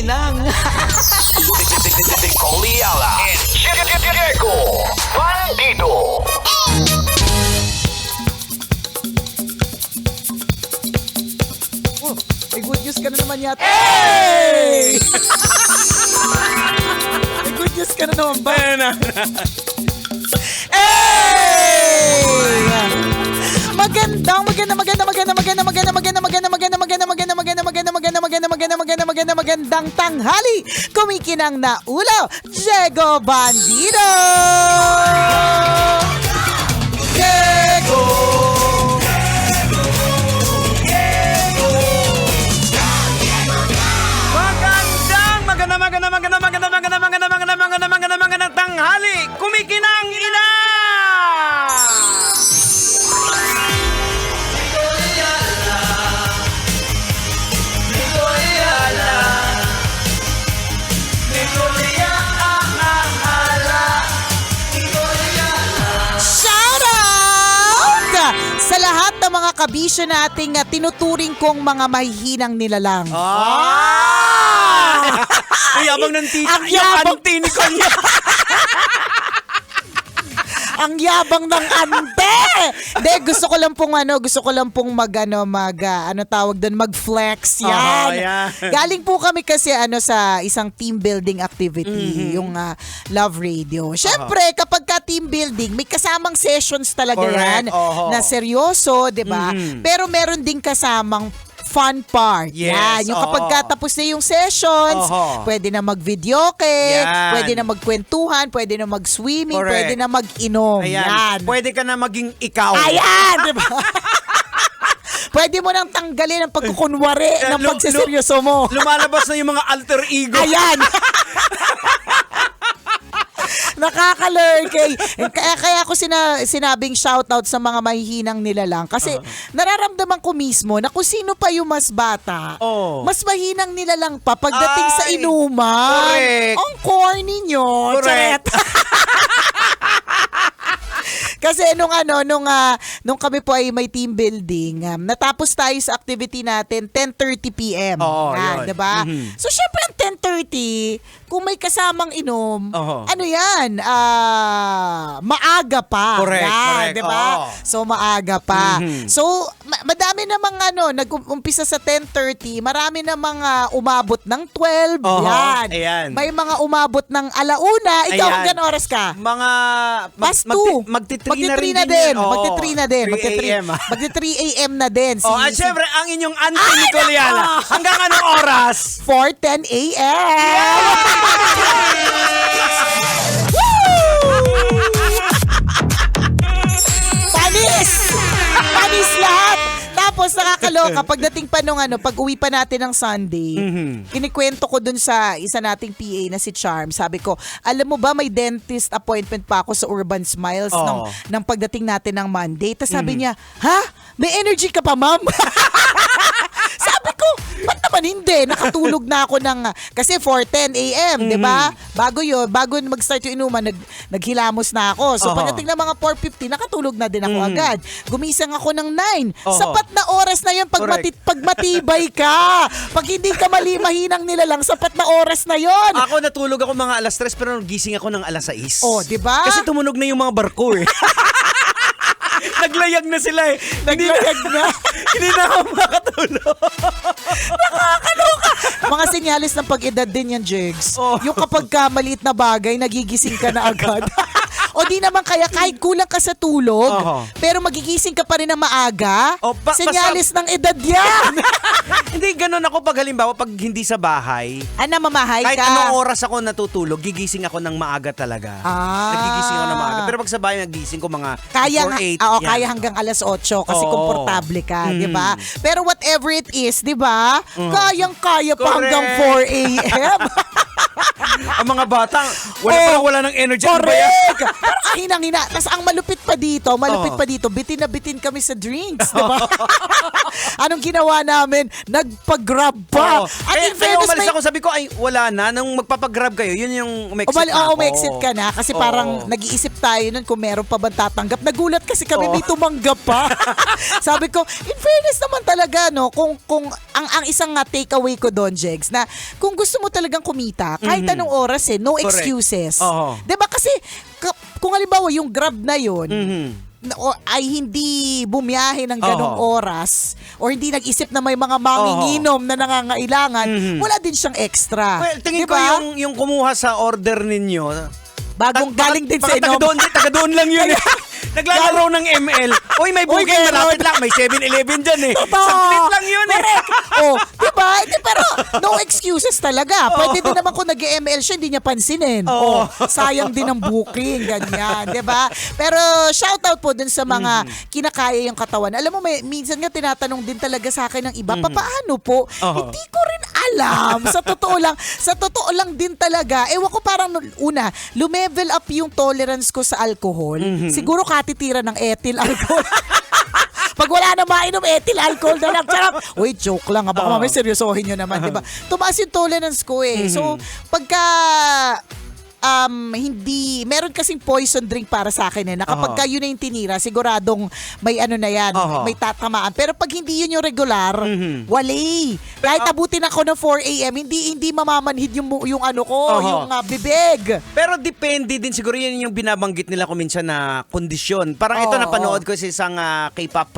kumikinang. Coliala and Diego Bandido. Oh, may good news ka na naman yata. Hey! May good news ka na naman ba? Hey! Magandang tanghali. Kumikinang na ulo, Diego Bandido. Diego. Magandang tanghali. Kumikinang ina. Sa lahat ng mga kabisyo nating tinuturing kong mga mahihinang nilalang. Ang yabang ng tita. Ang yabang. Yung auntie ni Konya. Ang yabang ng ante. De, gusto ko lang pong mag-flex yan. Yeah. Galing po kami kasi sa isang team building activity, yung Love Radio. Syempre, kapag ka team building, may kasamang sessions talaga Correct. yan na seryoso, 'di ba? Pero meron ding kasamang fun part. Yes, Yan. Yung kapag katapos na yung sessions, pwede na mag-videoke, Yan. pwede na magkwentuhan, pwede na mag-swimming, Correct. pwede na mag-inom. Ayan. Yan. Pwede ka na maging ikaw. Ayan! Diba? Pwede mo nang tanggalin ang pagkukunwari ng pagsiseryoso mo. Lumalabas na yung mga alter ego. Ayan! Nakakalurkay. Kaya ako sinabing shoutout sa mga mahihinang nilalang. Kasi nararamdaman ko mismo na kung sino pa yung mas bata, mas mahinang nilalang pa pagdating sa inuman. Correct. Ang corny nyo. Correct. Kasi nung kami po ay may team building, natapos tayo sa activity natin 10:30 PM. Yun. 'Di ba? So syempre ang 10:30, kung may kasamang inom, maaga pa. Correct, correct. 'Di ba? So maaga pa. So madami namang nag-umpisa sa 10:30, marami na mga umabot ng 12. Yan. Ayan. May mga umabot ng alauna. Ikaw Ayan. hanggang oras ka? Mga Past 2. Magti-3 na rin din. Magti-3 na din. Magti-3 AM. Magti-3 AM na din. At syempre, ang inyong auntie ni Coliala. Hanggang anong oras? 4:10 AM. Panis! Panis lahat! Tapos nakakaloka, pagdating pa nung pag uwi pa natin ng Sunday, kinikwento ko dun sa isa nating PA na si Charm. Sabi ko, alam mo ba may dentist appointment pa ako sa Urban Smiles ng pagdating natin ng Monday. Tapos sabi niya, ha? May energy ka pa, ma'am? Sabi ko, ba't naman hindi? Nakatulog na ako kasi 4:10 AM, di ba? Bago mag-start yung inuman, naghilamos na ako. So pagdating ng mga 4:50, nakatulog na din ako agad. Gumising ako ng 9. Sapat na oras na yun pag matibay ka. Pag hindi ka mahinang nilalang, sapat na oras na yun. Ako natulog ako mga alas 3 pero gising ako ng alas 6. Oh, di ba? Kasi tumunog na yung mga barko eh. Naglayag na sila eh. Naglayag na. Hindi na ako makatulog. Nakakaloka. Mga senyalis ng pag-edad din yan, Jigs. Yung kapag ka maliit na bagay, nagigising ka na agad. O di naman kaya kahit kulang ka sa tulog, pero magigising ka pa rin ng maaga, senyalis ng edad yan. Hindi, ganun ako pag halimbawa, pag hindi sa bahay. Mamahay kahit ka. Kahit anong oras ako natutulog, gigising ako ng maaga talaga. Nagigising ako ng maaga. Pero pag sa bahay, nagising ko mga 4-8. Kaya hanggang alas 8 kasi komportable ka, di ba? Pero whatever it is, di ba? Kayang-kaya pa hanggang 4 AM. Ang mga bata, wala ng energy. Ano ba yan? Correct! Parang hinang-hina. Tapos ang malupit pa dito, bitin na bitin kami sa drinks, di ba? Anong ginawa namin? Nagpag-grab pa. Oo. At Kaya in fairness, umalis ako, sabi ko, ay, wala na. Nung magpapag-grab kayo, yun yung umexit na ako. Umexit ka na kasi parang nag-iisip tayo nun kung meron pa bang tatanggap. Nagulat kasi kami may tumanggap pa. Sabi ko, in fairness naman talaga, no, kung ang isang takeaway ko doon, Jegs, na kung gusto mo talagang kumita, kahit anong oras no Correct. excuses. Oo. 'Di ba kasi kung halimbawa yung Grab na yun, Mhm. ay hindi bumiyahe ng ganong oras or hindi nag-isip na may mga manginginom na nangangailangan, wala din siyang extra. Well, tingin ko Diba? yung kumuha sa order ninyo, Bagong galing din sa inom. Taga doon lang yun. Naglalaro ng ML. Uy, may booking, meron. malapit lang. May 7-Eleven dyan eh. Totoo. Saglit lang yun eh. Correct. Diba? Pero no excuses talaga. Pwede din naman kung nag-ML siya, hindi niya pansinin. Sayang din ang booking, ganyan. Diba? Pero shoutout po dun sa mga kinakaya yung katawan. Alam mo, minsan nga tinatanong din talaga sa akin ng iba, paano po? Hindi ko rin alam. Sa totoo lang din talaga. Ewan ko parang lumevel up yung tolerance ko sa alcohol. Siguro katitira ng ethyl alcohol. Pag wala na mainom, ethyl alcohol na lang. Charap. Uy, joke lang. Baka mamaya seryosohin nyo naman, diba? Tumaas yung tolerance ko eh. So, pagka hindi, meron kasing poison drink para sa akin eh, na kapag ka yun na yung tinira, siguradong may ano na yan, may tatamaan. Pero pag hindi yun yung regular, wali. Kahit abutin ako ng 4 a.m., hindi mamamanhid yung ano ko, yung bibig. Pero depende din siguro yun yung binabanggit nila ko minsan na kondisyon. Parang ito napanood ko sa isang K-pop,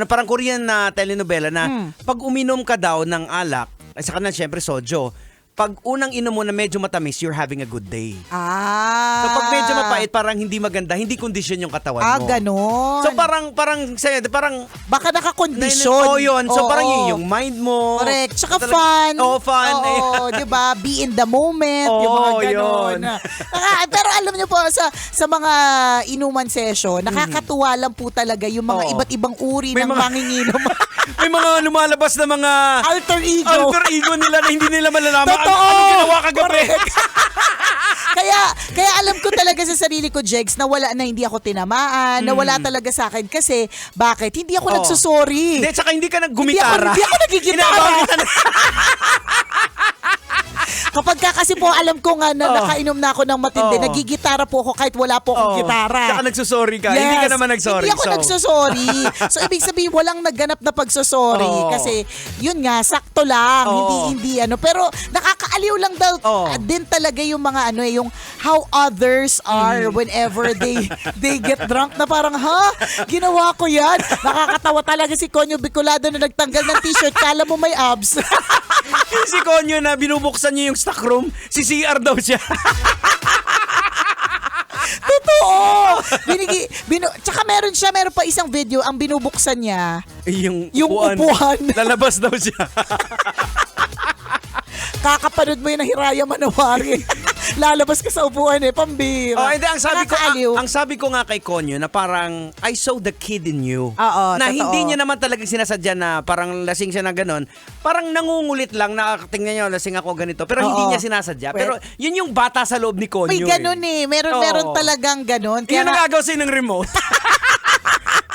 parang Korean na telenovela na pag uminom ka daw ng alak, sa kanan syempre sojo, pag unang inom mo na medyo matamis, you're having a good day. So pag medyo mapait, parang hindi maganda, hindi kondisyon yung katawan mo. Ganon. So parang baka nakakondisyon. yun. So parang yung mind mo. Correct. Tsaka fun. Fun. Oo, di ba? Be in the moment. Yung mga ganon. Yun. Pero alam niyo po, sa mga inuman session, nakakatuwa lang po talaga yung mga iba't ibang uri ng manginginom. May mga lumalabas na mga Alter ego nila na hindi nila malalaman Totoo! ano ginawa kagabi. Kaya alam ko talaga sa sarili ko, Jegs, na wala na hindi ako tinamaan, na wala talaga sa akin kasi bakit? Hindi ako nagsusorry. Hindi, tsaka hindi ka naggumitara. Hindi ako nagigitara. Kapag kasi po alam ko nga na nakainom na ako ng matindi, nagigitara po ako kahit wala po akong gitara. Tsaka nagsusorry ka. Yes. Hindi ka naman nagsorry. Hindi ako nagsusorry. So, ibig sabihin, walang nagganap na pagsusorry. Kasi, yun nga, sakto lang. Hindi. Pero, nakakaaliw lang daw din talaga yung mga yung how others are whenever they get drunk na parang, ginawa ko yan. Nakakatawa talaga si Konyo Bicolado na nagtanggal ng t-shirt. Kala mo may abs. Si Konyo na binubuksan niya yung stock room, si CR daw siya. Totoo! Tsaka meron pa isang video, ang binubuksan niya, yung upuan. Lalabas daw siya. Kakapanood mo yun ng Hiraya Manawari. Lalabas ka sa upuan pambira. Hindi, ang sabi ko nga kay Konyo na parang I saw the kid in you. Na totoo. hindi niya naman talagang sinasadya na parang lasing siya na gano'n. Parang nangungulit lang na tingnan niyo lasing ako ganito. Pero hindi niya sinasadya. Pero yun yung bata sa loob ni Konyo. May ganun Meron talagang ganun. Kaya nagagaw sa'yo ng remote.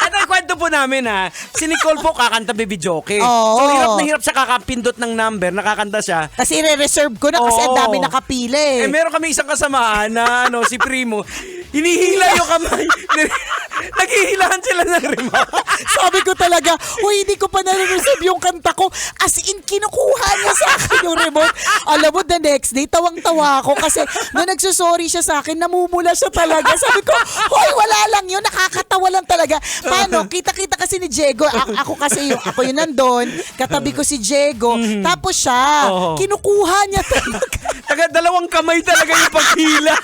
At ang kwento po namin si Nicole po kakanta Baby Joke. So hirap na hirap siya kakapindot ng number, nakakanta siya. Kasi re-reserve ko na kasi ang dami nakapili. Meron kami isang kasamaan na si Primo. Hinihila yung kamay. Naghihilahan sila ng remote. Sabi ko talaga, hindi ko pa nare-reserve yung kanta ko. As in, kinukuha niya sa akin yung remote. Alam mo, the next day, tawang-tawa ako kasi nung nagsusorry siya sa akin, namumula siya talaga. Sabi ko, wala lang yun. Nakakatawa lang talaga. Paano? Kita-kita kasi ni Diego. Ako yun nandun. Katabi ko si Diego. Tapos siya, kinukuha niya talaga. Dalawang kamay talaga yung paghila.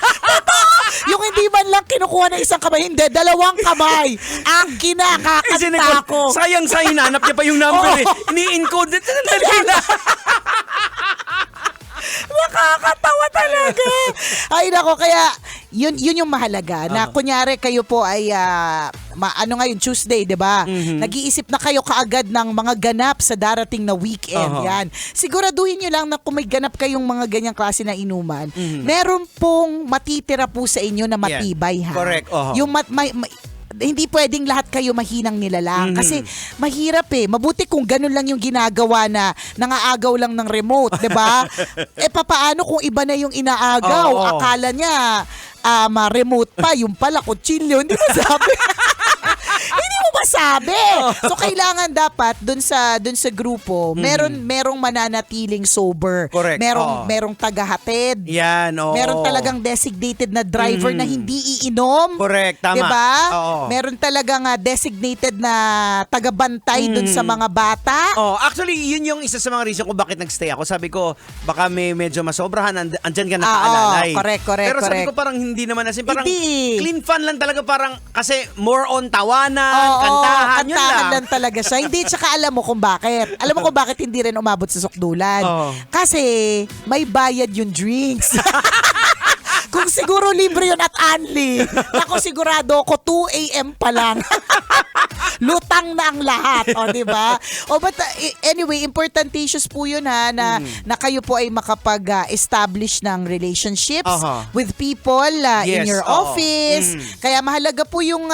Yung hindi man lang kinukuha ng isang kamay, hindi, dalawang kamay. Ang kinakakanta ko. Sayang sa hinanap niya pa yung number Ini-encode. Nakakatawa talaga. Ay nako, kaya yun yung mahalaga na kunyari kayo po ay ano ngayon Tuesday, 'di ba? Nag-iisip na kayo kaagad ng mga ganap sa darating na weekend. Yan. Siguraduhin niyo lang na kung may ganap kayong mga ganyang klase na inuman, meron pong matitira po sa inyo na matibay ha. Correct. Yung hindi pwedeng lahat kayo mahinang nilalang kasi mahirap Mabuti kung ganun lang yung ginagawa na nangaagaw lang ng remote, 'di ba? Papaano kung iba na yung inaagaw? Akala niya remote pa, yung pala kutsilyo, hindi mo sabi. Hindi mo masabi. So kailangan dapat dun sa grupo, merong mananatiling sober. Correct. Merong tagahatid. Yan, Meron talagang designated na driver na hindi iinom. Correct, tama. Diba? Oo. Meron talagang designated na tagabantay dun sa mga bata. Actually, yun yung isa sa mga reason kung bakit nagstay ako. Sabi ko, baka may medyo masobrahan, andyan ka nakaalalay. Correct. Pero sabi ko parang hindi naman as in, parang Hindi. clean fun lang talaga, parang kasi more on tawanan, kantahan, yun kantahan lang. lang talaga siya. Hindi, tsaka alam mo kung bakit. Alam mo kung bakit hindi rin umabot sa sukdulan. Kasi may bayad yung drinks. Kung siguro libre yun at unli, ako sigurado ko 2 a.m. pa lang. Lutang na ang lahat, di ba? But anyway, importantatious po yun na kayo po ay makapag-establish ng relationships with people in your office. Kaya mahalaga po yung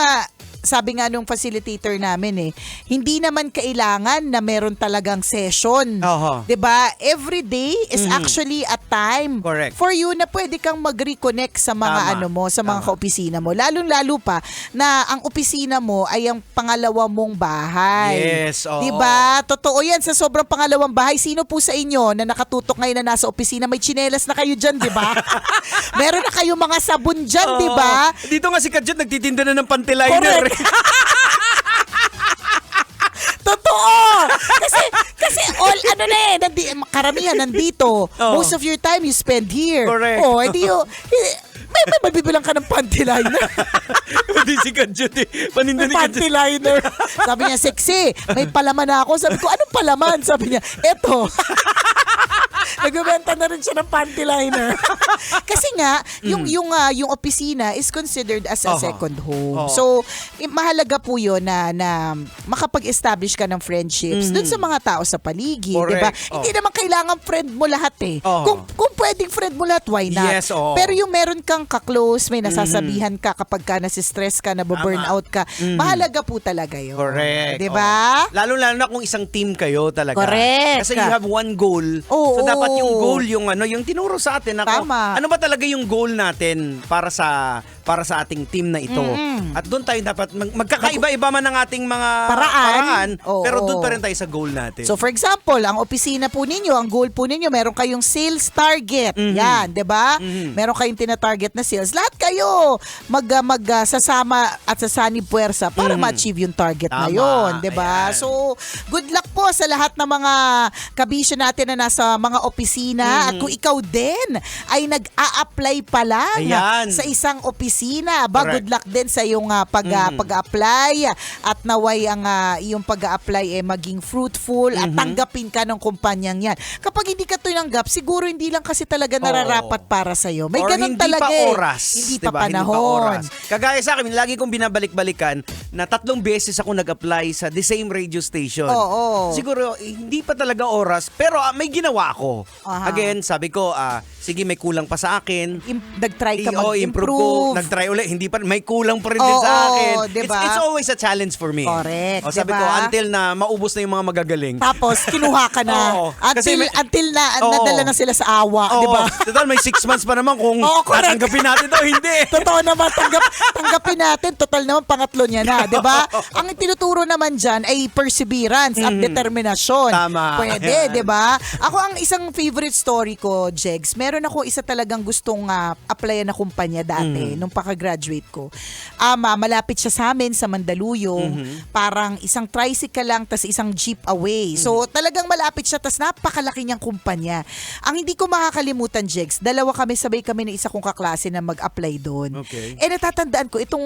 sabi nga nung facilitator namin hindi naman kailangan na meron talagang session. 'Di ba? Every day is actually a time for you na pwede kang mag-reconnect sa mga sa mga kaopisina mo. Lalong-lalo pa na ang opisina mo ay ang pangalawa mong bahay. Yes, 'Di ba? Totoo 'yan, sa sobrang pangalawang bahay. Sino po sa inyo na nakatutok ngayon na nasa opisina, may tsinelas na kayo diyan, 'di ba? Meron na kayong mga sabon diyan, 'di ba? Dito nga si Kadjot nagtitinda na ng panty liner. Totoo! Kasi all karamihan nandito. Most of your time you spend here. Correct. Hindi may mabibilang ka ng panty liner. Hindi si Kadjot paninda ni Panty Kadjot. liner. Sabi niya, sexy. May palaman na ako. Sabi ko, anong palaman? Sabi niya, eto. Nagbebenta na rin siya ng panty liner. Kasi nga, yung opisina is considered as a second home. So, mahalaga po yun na makapag-establish ka ng friendships dun sa mga tao sa paligid. Diba? Hindi naman kailangan friend mo lahat Kung pwedeng friend mo lahat, why not? Yes, Pero yung meron kang ka-close, may nasasabihan ka kapag ka nasi-stress ka, nababurnout ka, mahalaga po talaga yun. Correct. Diba? Lalo na kung isang team kayo talaga. Correct. Kasi you have one goal. So dapat yung goal yung tinuro sa atin ako. Tama. Ano ba talaga yung goal natin para sa ating team na ito? At doon tayo dapat magkakaiba-iba man ang ating mga paraan, pero doon pa rin tayo sa goal natin. So for example, ang opisina po ninyo, ang goal po ninyo, meron kayong sales target. Yan, 'di ba? Meron kayong tina-target na sales. Lahat kayo sasama at sasanib puwersa para ma-achieve yung target na yon, 'di ba? So good luck po sa lahat ng mga kabisyo natin na nasa mga opisina at kung ikaw din ay nag-a-apply pa lang sa isang opisina, good luck din sa iyong pag-apply at naway ang iyong pag-apply maging fruitful at tanggapin ka ng kumpanyang yan. Kapag hindi ka tinanggap, siguro hindi lang kasi talaga nararapat para sa iyo. May ganun talaga hindi pa panahon. Kagaya sa akin, lagi kong binabalik-balikan na 3 beses ako nag-apply sa the same radio station. Siguro hindi pa talaga oras, pero may ginawa ako. Again, sabi ko, sige, may kulang pa sa akin. Nag-try ka improve ko. mag-improve. Nag-try ulit. Hindi pa, may kulang pa rin din sa akin. Diba? It's always a challenge for me. Correct. Sabi ko, until na maubos na yung mga magagaling. Tapos, kinuha ka na. Until na nadala na sila sa awa. Diba? Total, may 6 months pa naman kung tatanggapin natin to. Hindi. Totoo naman, tanggapin natin. Total naman, pangatlo niya na. Diba? Ang tinuturo naman dyan ay perseverance at determinasyon. Tama. Pwede, diba? Ako, ang isang favorite story ko, Jegs, meron ako isa talagang gustong applyan na kumpanya dati nung pakagraduate ko. Malapit siya sa amin sa Mandaluyong. Parang isang tricycle lang tas isang jeep away. So talagang malapit siya tas napakalaki niyang kumpanya. Ang hindi ko makakalimutan, Jegs, dalawa kami, sabay kami na isa kong kaklase na mag-apply doon. Okay. Natatandaan ko itong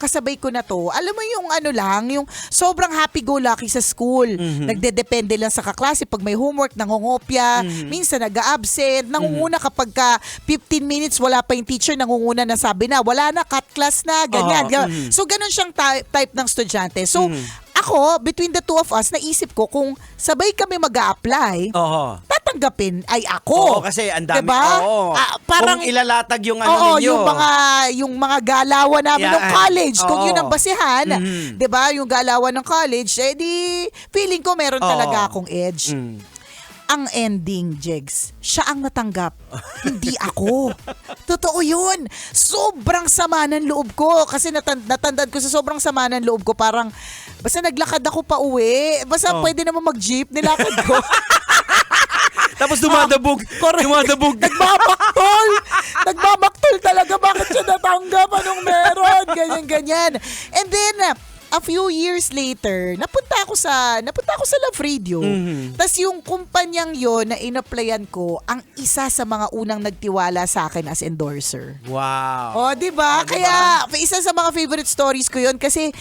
kasabay ko na to, alam mo yung ano lang, yung sobrang happy-go-lucky sa school. Nagdedepende lang sa kaklase. Pag may homework, nangungopya. Minsan nag-absent. Nangunguna kapag ka 15 minutes, wala pa yung teacher, nangunguna na sabi na, wala na, cut class na, ganyan. So, ganun siyang type ng estudyante. So, ako, between the two of us, naisip ko kung sabay kami mag-a-apply, tatanggapin ay ako. Oo, kasi ang dami. Diba? Oo. Parang kung ilalatag yung ano oo, ninyo. yung mga galawan namin Yan. ng college, kung Oo. yun ang basihan, 'di ba? Yung galawan ng college, di feeling ko meron talaga akong edge. Ang ending, Jegs, siya ang natanggap. Hindi ako. Totoo yun. Sobrang sama ng loob ko. Kasi natandaan ko sa sobrang sama ng loob ko, parang, basta naglakad ako pa uwi. Basta pwede naman mag-jeep, nilakad ko. Tapos dumadabog. Correct. Dumadabog. Nagbabaktol talaga. Bakit siya natanggap? Anong meron? Ganyan. And then, a few years later, napunta ako sa Love Radio. Tas yung kumpanyang yon na in-applyan ko, ang isa sa mga unang nagtiwala sa akin as endorser. Wow. Oh, 'di ba? Kaya isa sa mga favorite stories ko 'yon kasi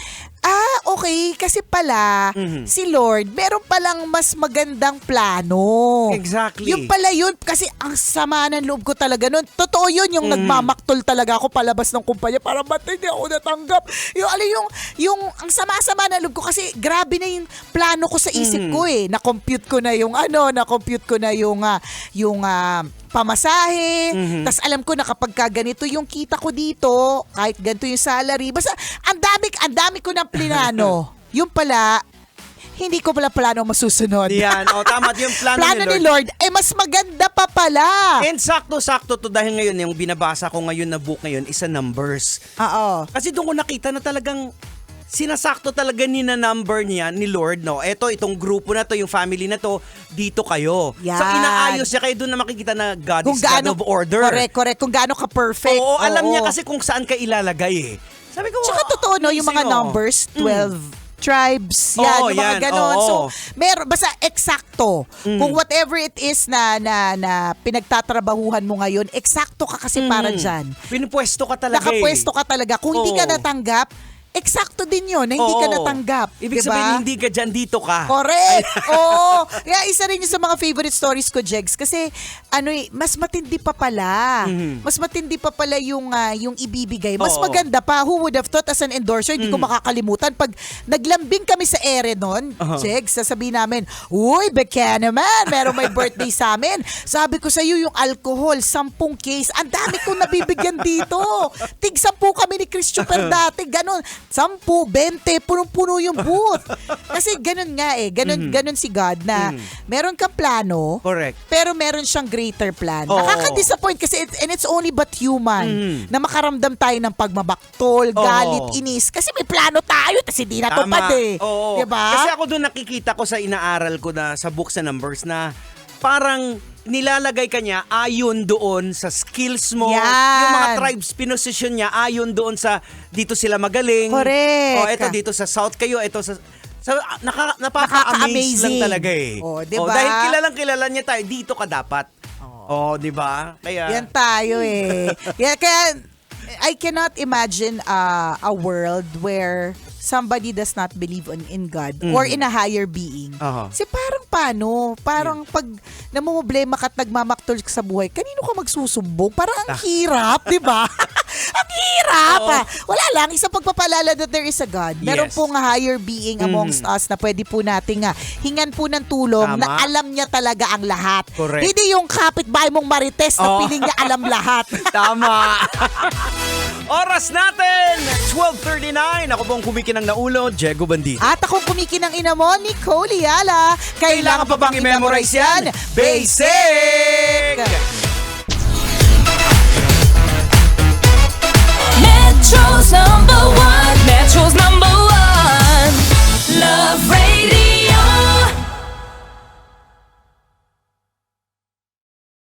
okay, kasi pala si Lord meron palang mas magandang plano. Exactly. Yung pala yun kasi ang sama ng loob ko talaga noon. Totoo yun, yung nagmamaktol talaga ako palabas ng kumpanya para ba't hindi ako natanggap. Yung ang sama-sama ng loob ko kasi grabe na yung plano ko sa isip ko eh. Na-compute ko na yung pamasahe. Tas alam ko na kapag ganito yung kita ko dito, kahit ganito yung salary, basta ang dami ko ng plinano. Yung pala, hindi ko pala plano masusunod. Yan. O, tama. Yung plano Ni Lord, mas maganda pa pala. And sakto-sakto to dahil ngayon, yung binabasa ko ngayon na book ngayon, isa numbers. Oo. Kasi doon ko nakita na talagang sinasakto talaga number niya ni Lord, no? Itong grupo na to, yung family na to, dito kayo. Yan. So inaayos niya kayo doon na makikita na God is God of order. Correct. Kung gaano ka-perfect. Oo, alam niya kasi kung saan ka ilalagay eh. Sabi ko, Tsaka totoo, no, yung mga amazing, numbers, 12 tribes, yan, Oo, yung mga yan, ganon. oo. So, basta eksakto. Kung whatever it is na pinagtatrabahuhan mo ngayon, eksakto ka kasi para dyan. Pinupwesto ka talaga Nakapwesto ka talaga. Kung hindi ka Oo. natanggap, eksakto din yun na hindi ka Oo. natanggap. Ibig diba? sabihin, hindi ka dyan, dito ka. Correct. Oo. Kaya isa rin yung sa mga favorite stories ko, Jegs. Kasi, mas matindi pa pala. Mas matindi pa pala yung ibibigay. Mas Oo. maganda pa. Who would have thought as an endorser, hindi ko makakalimutan. Pag naglambing kami sa ere nun, Jegs, sasabihin namin, uy, beka naman, merong may birthday sa amin. Sabi ko sa'yo, yung alcohol, 10 case. Ang dami kong nabibigyan dito. Tig 10 kami ni Chris Chuper dati. Ganon. 10, 20, punong-puno yung booth. Kasi ganun nga eh. Ganun si God na meron kang plano, Correct. pero meron siyang greater plan. Oo. Nakaka-disappoint kasi and it's only but human na makaramdam tayo ng pagmabaktol, galit, inis. Kasi may plano tayo, tapos hindi natupad eh. Oo. Diba? Kasi ako doon nakikita ko sa inaaral ko na sa books and numbers na parang nilalagay ka niya ayon doon sa skills mo. Yan. Yung mga tribes, pinosisyon niya ayon doon sa dito sila magaling. Correct. O, eto dito sa south kayo, eto sa napaka-amaze lang talaga eh. O, diba? Dahil kilala niya tayo, dito ka dapat. Oh, di ba? Kaya Yan tayo eh. Kaya I cannot imagine a world where somebody does not believe in God or in a higher being. Kasi parang paano? Parang pag namumblema ka at nagmamaktol ka sa buhay, kanino ka magsusumbong? Parang ang hirap, di ba? Ang hirap! Wala lang, isang pagpapalala that there is a God. Meron Yes. pong higher being amongst us na pwede po nating hingan po ng tulong Tama. na alam niya talaga ang lahat. Correct. Hindi yung kapitbahay mong marites na piling niya alam lahat. Tama. Oras natin, 12:39. Ako pong kumikinang naulo, Diego Bandito. At akong kumikinang ina mo, Nicole Yala. Kailangan pa bang i-memorize yan? Basic!